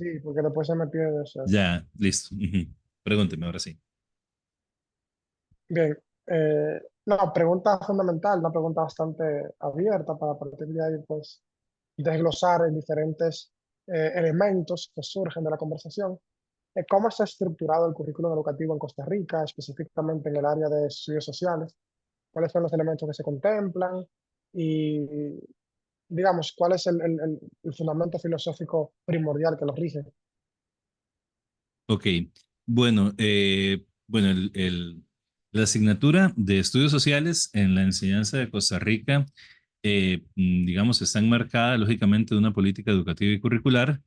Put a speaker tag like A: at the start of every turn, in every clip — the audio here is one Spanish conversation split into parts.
A: Sí, porque después se me pierde eso.
B: Ya, listo. Ujú. Pregúnteme ahora sí.
A: Bien, no, pregunta fundamental, una pregunta bastante abierta para a partir de ahí, pues, desglosar en diferentes elementos que surgen de la conversación. ¿Cómo está estructurado el currículum educativo en Costa Rica, específicamente en el área de estudios sociales? ¿Cuáles son los elementos que se contemplan? Y, digamos, ¿cuál es el fundamento filosófico primordial que los rige?
B: Ok, bueno, la asignatura de estudios sociales en la enseñanza de Costa Rica, digamos, está enmarcada lógicamente de una política educativa y curricular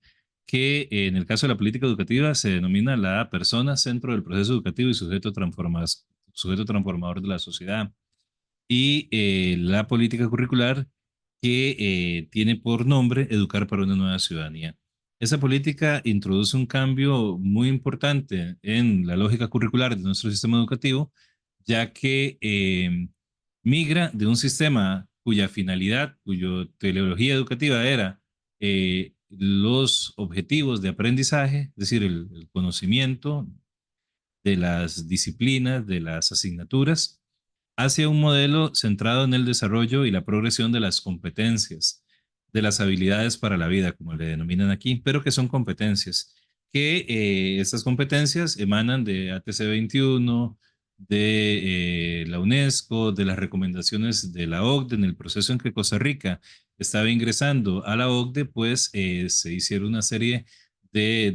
B: que en el caso de la política educativa se denomina la persona centro del proceso educativo y sujeto transformador de la sociedad. Y la política curricular que tiene por nombre Educar para una nueva ciudadanía. Esa política introduce un cambio muy importante en la lógica curricular de nuestro sistema educativo, ya que migra de un sistema cuya finalidad, cuya teleología educativa era los objetivos de aprendizaje, es decir, el conocimiento de las disciplinas, de las asignaturas, hacia un modelo centrado en el desarrollo y la progresión de las competencias, de las habilidades para la vida, como le denominan aquí, pero que son competencias, que estas competencias emanan de ATC 21, de la UNESCO, de las recomendaciones de la OCDE. En el proceso en que Costa Rica estaba ingresando a la OCDE, pues se hicieron una serie de,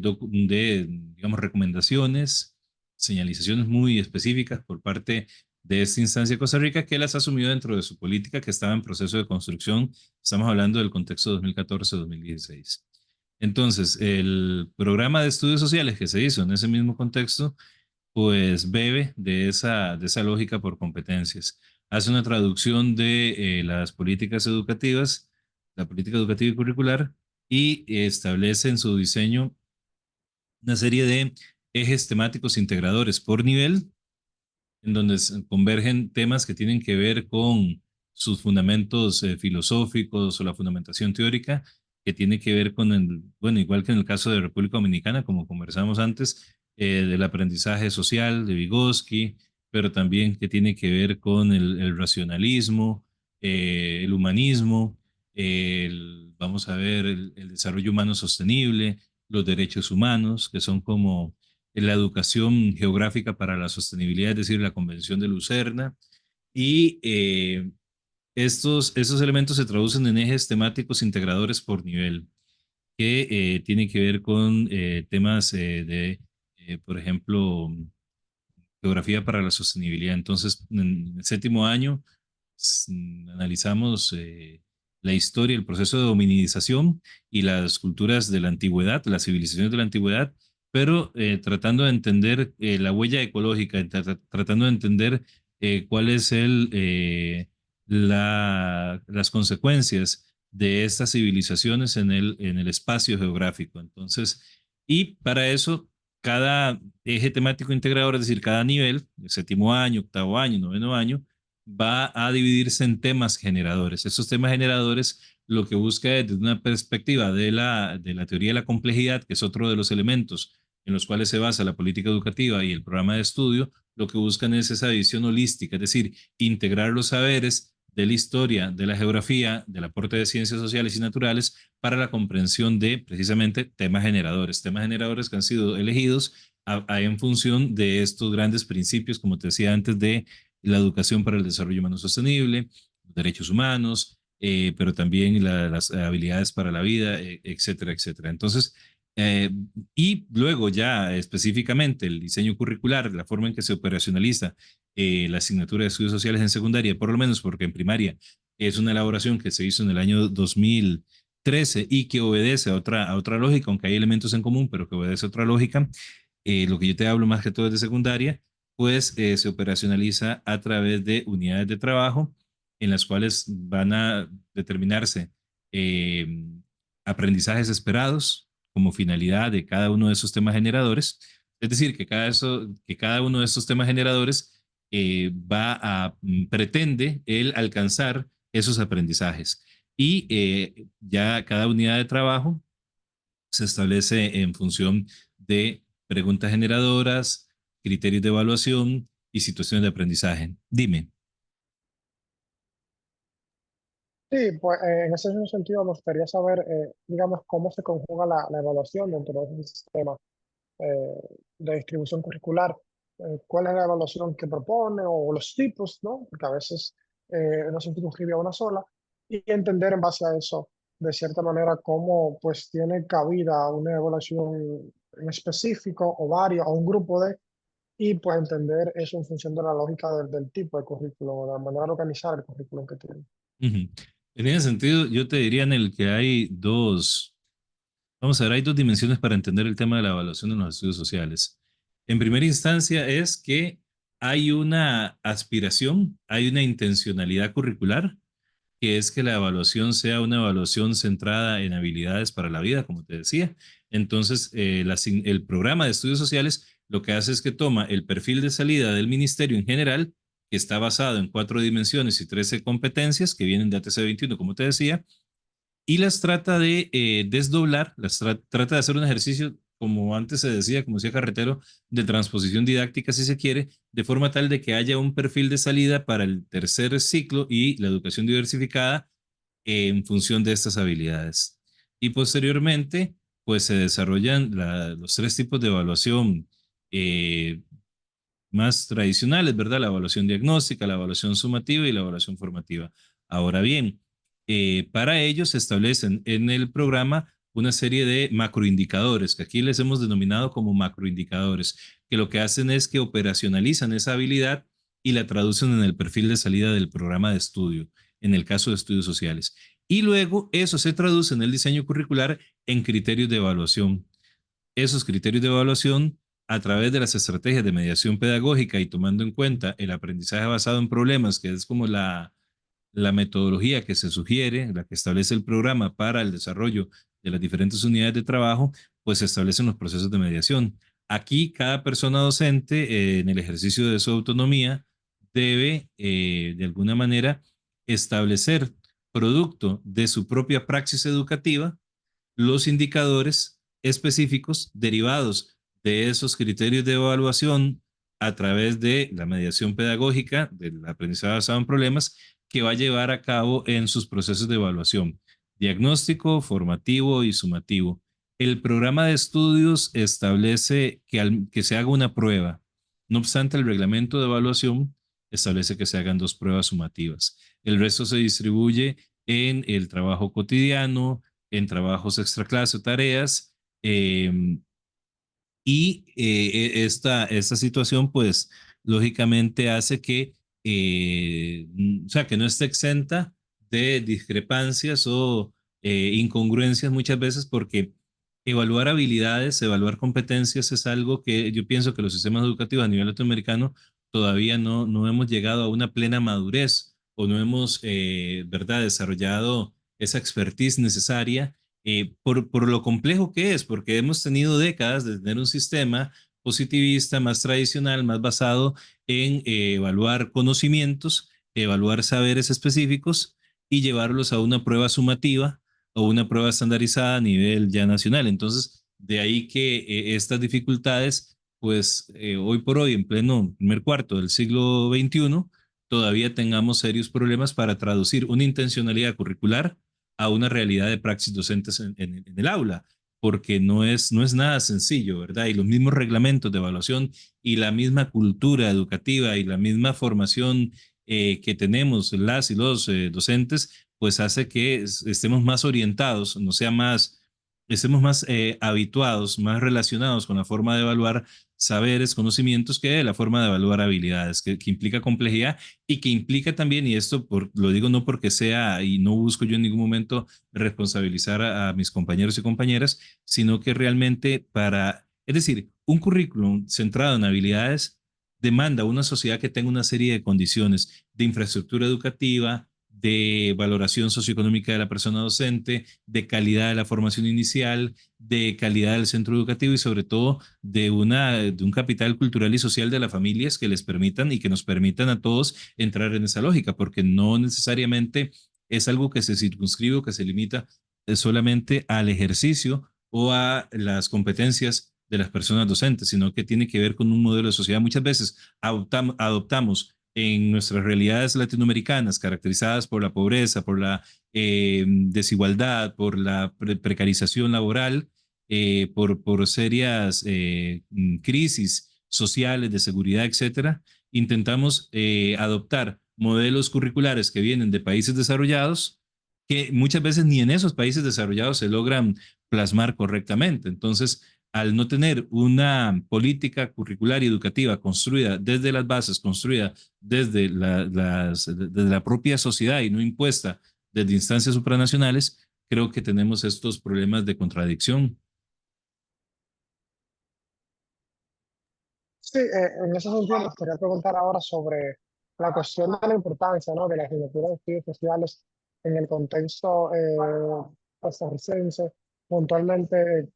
B: digamos, recomendaciones, señalizaciones muy específicas por parte de esta instancia de Costa Rica, que las asumió dentro de su política que estaba en proceso de construcción. Estamos hablando del contexto 2014-2016. Entonces, el programa de estudios sociales que se hizo en ese mismo contexto, pues bebe de esa lógica por competencias. Hace una traducción de las políticas educativas, la política educativa y curricular, y establece en su diseño una serie de ejes temáticos integradores por nivel en donde convergen temas que tienen que ver con sus fundamentos filosóficos o la fundamentación teórica, que tiene que ver con el, bueno, igual que en el caso de República Dominicana, como conversamos antes, del aprendizaje social de Vygotsky, pero también que tiene que ver con el racionalismo, el humanismo, vamos a ver, el desarrollo humano sostenible, los derechos humanos, que son como la educación geográfica para la sostenibilidad, es decir, la Convención de Lucerna. Y estos elementos se traducen en ejes temáticos integradores por nivel, que tienen que ver con temas por ejemplo, geografía para la sostenibilidad. Entonces, en el séptimo año analizamos la historia, el proceso de hominidización y las culturas de la antigüedad, las civilizaciones de la antigüedad, pero tratando de entender la huella ecológica, tratando de entender cuál es las consecuencias de estas civilizaciones en el espacio geográfico. Entonces, y para eso, cada eje temático integrador, es decir, cada nivel, el séptimo año, octavo año, noveno año, va a dividirse en temas generadores. Esos temas generadores lo que busca es, desde una perspectiva de la teoría de la complejidad, que es otro de los elementos en los cuales se basa la política educativa y el programa de estudio, lo que buscan es esa visión holística, es decir, integrar los saberes de la historia, de la geografía, del aporte de ciencias sociales y naturales para la comprensión de precisamente temas generadores que han sido elegidos en función de estos grandes principios, como te decía antes, de la educación para el desarrollo humano sostenible, los derechos humanos, pero también las habilidades para la vida, etcétera, etcétera. Entonces, eh, y luego ya específicamente el diseño curricular, la forma en que se operacionaliza la asignatura de estudios sociales en secundaria, por lo menos porque en primaria es una elaboración que se hizo en el año 2013 y que obedece a otra lógica, aunque hay elementos en común, pero que obedece a otra lógica. Lo que yo te hablo más que todo es de secundaria, pues se operacionaliza a través de unidades de trabajo en las cuales van a determinarse eh, aprendizajes esperados como finalidad de cada uno de esos temas generadores. Es decir, que cada uno de estos temas generadores pretende el alcanzar esos aprendizajes. Y ya cada unidad de trabajo se establece en función de preguntas generadoras, criterios de evaluación y situaciones de aprendizaje. Dime.
A: Sí, pues en ese mismo sentido me gustaría saber, digamos, cómo se conjuga la evaluación dentro de ese sistema eh, de distribución curricular. ¿Cuál es la evaluación que propone o los tipos, ¿no? Porque a veces no se circunscribe a una sola y entender en base a eso, de cierta manera, cómo pues tiene cabida una evaluación en específico o varios o un grupo de, y pues entender eso en función de la lógica del tipo de currículo, de la manera de organizar el currículum que tiene.
B: Ujú. En ese sentido, yo te diría en el que hay dos, vamos a ver, hay dos dimensiones para entender el tema de la evaluación en los estudios sociales. En primera instancia es que hay una aspiración, hay una intencionalidad curricular, que es que la evaluación sea una evaluación centrada en habilidades para la vida, como te decía. Entonces, el programa de estudios sociales lo que hace es que toma el perfil de salida del ministerio en general, que está basado en 4 dimensiones y 13 competencias que vienen de ATC 21, como te decía, y las trata de desdoblar, trata de hacer un ejercicio, como antes se decía, como decía Carretero, de transposición didáctica, si se quiere, de forma tal de que haya un perfil de salida para el tercer ciclo y la educación diversificada en función de estas habilidades. Y posteriormente, pues se desarrollan los 3 tipos de evaluación eh, más tradicionales, ¿verdad? La evaluación diagnóstica, la evaluación sumativa y la evaluación formativa. Ahora bien, para ello se establecen en el programa una serie de macroindicadores, que aquí les hemos denominado como macroindicadores, que lo que hacen es que operacionalizan esa habilidad y la traducen en el perfil de salida del programa de estudio, en el caso de estudios sociales. Y luego eso se traduce en el diseño curricular en criterios de evaluación. Esos criterios de evaluación, a través de las estrategias de mediación pedagógica y tomando en cuenta el aprendizaje basado en problemas, que es como la metodología que se sugiere, la que establece el programa para el desarrollo de las diferentes unidades de trabajo, pues se establecen los procesos de mediación. Aquí cada persona docente, en el ejercicio de su autonomía, debe, de alguna manera, establecer, producto de su propia praxis educativa, los indicadores específicos derivados de esos criterios de evaluación a través de la mediación pedagógica, del aprendizaje basado en problemas, que va a llevar a cabo en sus procesos de evaluación, diagnóstico, formativo y sumativo. El programa de estudios establece que se haga una prueba. No obstante, el reglamento de evaluación establece que se hagan 2 pruebas sumativas. El resto se distribuye en el trabajo cotidiano, en trabajos extra clase o tareas. Esta situación, pues, lógicamente hace que, o sea, que no esté exenta de discrepancias o incongruencias muchas veces porque evaluar habilidades, evaluar competencias es algo que yo pienso que los sistemas educativos a nivel latinoamericano todavía no hemos llegado a una plena madurez o no hemos, ¿verdad?, desarrollado esa expertise necesaria por lo complejo que es, porque hemos tenido décadas de tener un sistema positivista más tradicional, más basado en evaluar conocimientos, evaluar saberes específicos y llevarlos a una prueba sumativa o una prueba estandarizada a nivel ya nacional. Entonces, de ahí que estas dificultades, pues hoy por hoy, en pleno primer cuarto del siglo XXI, todavía tengamos serios problemas para traducir una intencionalidad curricular a una realidad de praxis docentes en el aula, porque no es nada sencillo, ¿verdad? Y los mismos reglamentos de evaluación y la misma cultura educativa y la misma formación que tenemos las y los docentes, pues hace que estemos más orientados, no sea más, estemos más habituados, más relacionados con la forma de evaluar saberes, conocimientos, que la forma de evaluar habilidades, que implica complejidad y que implica también, y esto lo digo no porque sea, y no busco yo en ningún momento responsabilizar a mis compañeros y compañeras, sino que realmente es decir, un currículum centrado en habilidades demanda una sociedad que tenga una serie de condiciones de infraestructura educativa, de valoración socioeconómica de la persona docente, de calidad de la formación inicial, de calidad del centro educativo y sobre todo de un capital cultural y social de las familias que les permitan y que nos permitan a todos entrar en esa lógica, porque no necesariamente es algo que se circunscribe o que se limita solamente al ejercicio o a las competencias de las personas docentes, sino que tiene que ver con un modelo de sociedad. Muchas veces adoptamos en nuestras realidades latinoamericanas, caracterizadas por la pobreza, por la desigualdad, por la precarización laboral, por serias crisis sociales de seguridad, etcétera, intentamos adoptar modelos curriculares que vienen de países desarrollados, que muchas veces ni en esos países desarrollados se logran plasmar correctamente. Entonces, al no tener una política curricular y educativa construida desde las bases, construida desde la propia sociedad y no impuesta desde instancias supranacionales, creo que tenemos estos problemas de contradicción.
A: Sí, en ese sentido, me gustaría preguntar ahora sobre la cuestión de la importancia, ¿no?, de la asignatura de estudios sociales en el contexto costarricense. Puntualmente,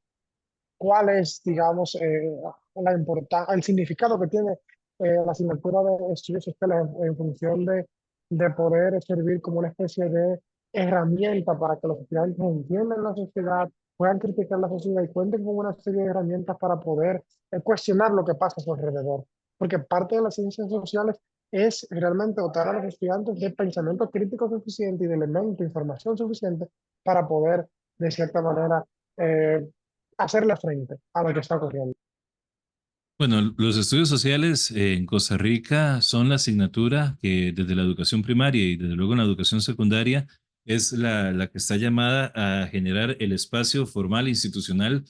A: ¿cuál es, digamos, el significado que tiene la asignatura de estudios sociales en función de poder servir como una especie de herramienta para que los estudiantes entiendan la sociedad, puedan criticar la sociedad y cuenten con una serie de herramientas para poder cuestionar lo que pasa a su alrededor? Porque parte de las ciencias sociales es realmente dotar a los estudiantes de pensamiento crítico suficiente y de elementos, información suficiente para poder, de cierta manera, eh, hacerle frente a lo que está ocurriendo.
B: Bueno, los estudios sociales en Costa Rica son la asignatura que desde la educación primaria y desde luego en la educación secundaria es la que está llamada a generar el espacio formal e institucional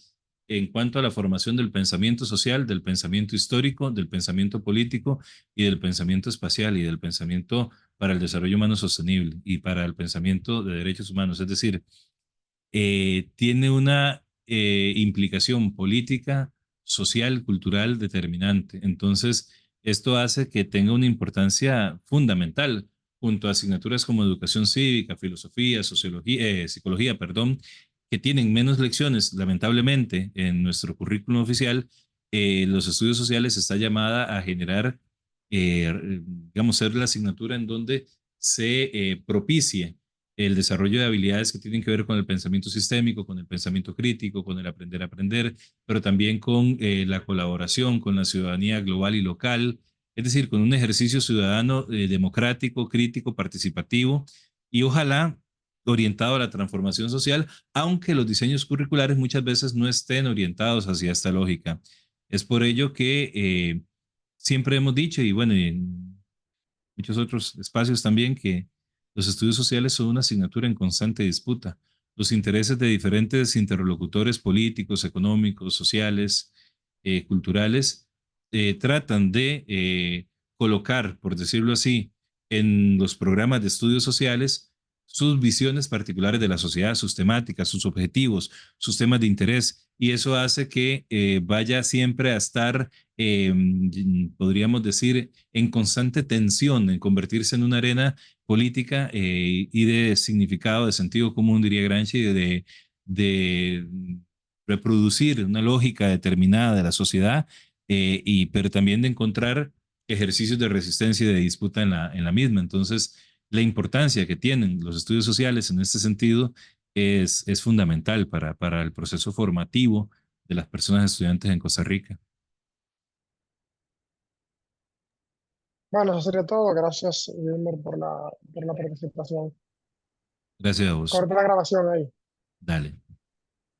B: en cuanto a la formación del pensamiento social, del pensamiento histórico, del pensamiento político y del pensamiento espacial y del pensamiento para el desarrollo humano sostenible y para el pensamiento de derechos humanos. Es decir, tiene una implicación política, social, cultural determinante. Entonces, esto hace que tenga una importancia fundamental junto a asignaturas como educación cívica, filosofía, sociología, psicología, perdón, que tienen menos lecciones, lamentablemente, en nuestro currículum oficial. Los estudios sociales está llamada a generar, digamos, ser la asignatura en donde se propicie el desarrollo de habilidades que tienen que ver con el pensamiento sistémico, con el pensamiento crítico, con el aprender a aprender, pero también con la colaboración con la ciudadanía global y local, es decir, con un ejercicio ciudadano democrático, crítico, participativo y ojalá orientado a la transformación social, aunque los diseños curriculares muchas veces no estén orientados hacia esta lógica. Es por ello que siempre hemos dicho, y bueno, y en muchos otros espacios también, que los estudios sociales son una asignatura en constante disputa. Los intereses de diferentes interlocutores políticos, económicos, sociales, culturales, tratan de colocar, por decirlo así, en los programas de estudios sociales sus visiones particulares de la sociedad, sus temáticas, sus objetivos, sus temas de interés, y eso hace que vaya siempre a estar, podríamos decir, en constante tensión, en convertirse en una arena política y de significado, de sentido común, diría Gramsci, de reproducir una lógica determinada de la sociedad, pero también de encontrar ejercicios de resistencia y de disputa en la misma. Entonces, la importancia que tienen los estudios sociales en este sentido es fundamental para el proceso formativo de las personas estudiantes en Costa Rica.
A: Bueno, eso sería todo. Gracias, Wilmer, por la participación.
B: Gracias a vos.
A: Corta la grabación ahí.
B: Dale.